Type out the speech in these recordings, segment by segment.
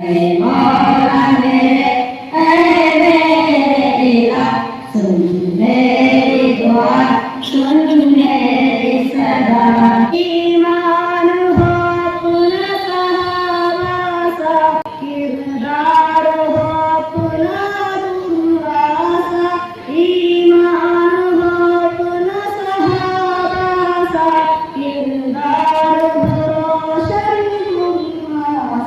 اے مولا میرے اے میرے الہ سن میری دعا سن میری صدا ایمان ہو اپنا صحابہ سا کردار ہو اپنا دعا ایمان ہو اپنا صحابہ سا کردار ہو روشن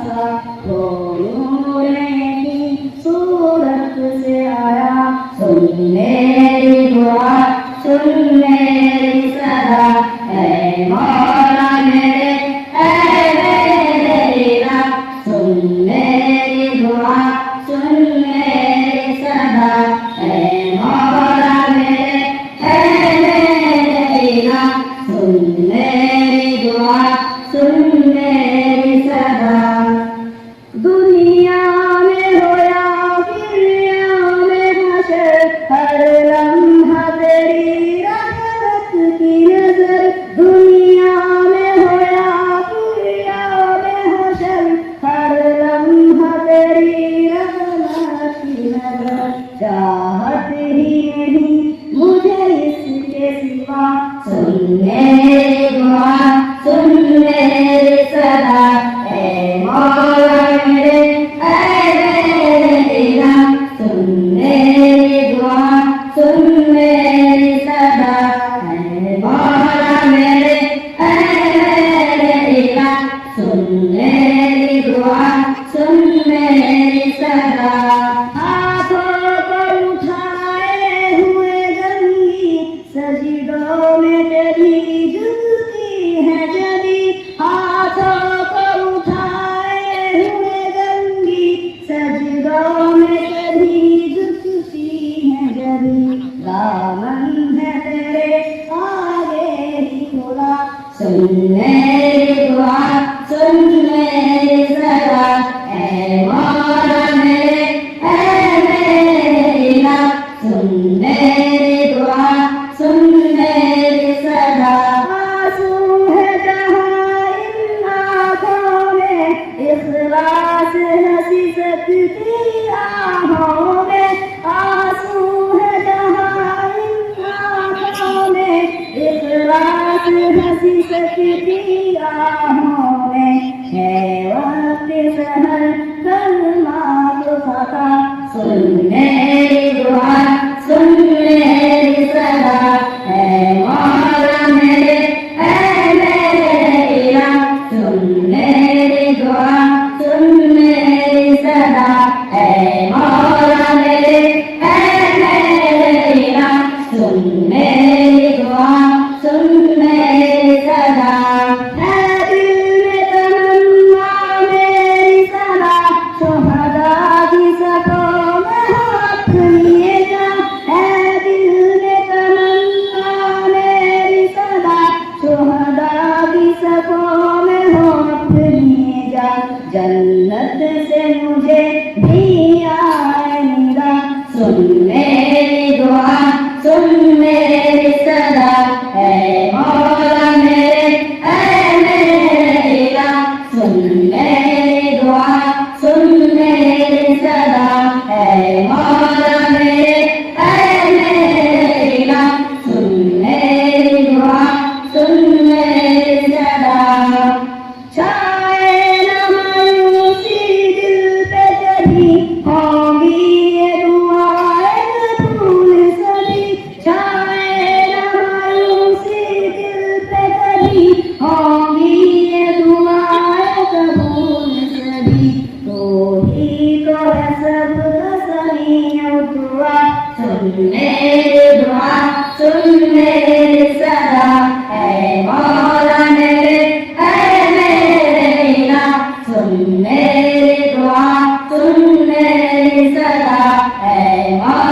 سا تو نور کی صورت سے آیا سن میری دعا سن میری صدا اے مولا میرے اے میرے الہ سن میری دعا سن میری صدا اے مولا میرے اے میرے الہ سن میری دعا سن میری صدا دنیا میں ہو یا پھر یوم حشر ہر لمحہ تیری رحمت کی نظر دنیا میں ہو یا پھر یوم حشر ہر لمحہ تیری رحمت کی نظر چاہت ہی نہیں مجھے اس کے سوا سن میری دعا سن میری صدا اے مولا میرے اے میرے الہ سن میری دعا سن میری صدا اے مولا میرے اے میرے الہ سن میری دعا سن میری صدا ہاتھوں پر اٹھائے ہوئے گنگی سجدوں میں تیری جھکتی ہے جبھی ہاتھوں پر اٹھائے ہوئے گنگی سجدوں میں تیری جھکتی ہے جبھی دامن ہے تیرے آگے ہی کھلا سن میری دعا سن میری صدا اے مولا میرے اے میرے الہ سن میری دعا سن میری صدا آنسو ہے جہاں ان آنکھوں میں اخلاص ہنسی سکتی آہوں میں آنسو ہے جہاں ان آنکھوں میں اخلاص ہنسی سکتی آہوں میں ہے وقت سحر کلمات خطا سن میری دعا سن میری صدا اے مولا میرے اے میرے الہ سن میری دعا سن میری صدا اے مولا میرے اے میرے الہ سن میری دعا سن میری صدا اے دل میں تمنا میری صدا شہداء کی صفوں میں ہاتھ لیے جا اے دل میں تمنا میری صدا شہداء کی صفوں میں ہاتھ لیے جا جنت سے مجھے بھی آئے ندا سن میری دعا سن میری صدا اے مولا میرے اے میرے الہ سن میری دعا سن میری صدا اے مولا میرے اے میرے الہ سن میری دعا سن میری صدا چھائے نہ مایوسی دل پہ کبھی ہوں گی یہ دعائیں پھول سبھی چھائے نہ مایوسی دل پہ کبھی ہوں گی یہ دعائیں قبول سبھی تو ہی تو ہے سب کا سمیع دعا سن میری دعا سن میری صدا اے مولا میرے اے میرے الہ سن میری دعا سن میری صدا اے مولا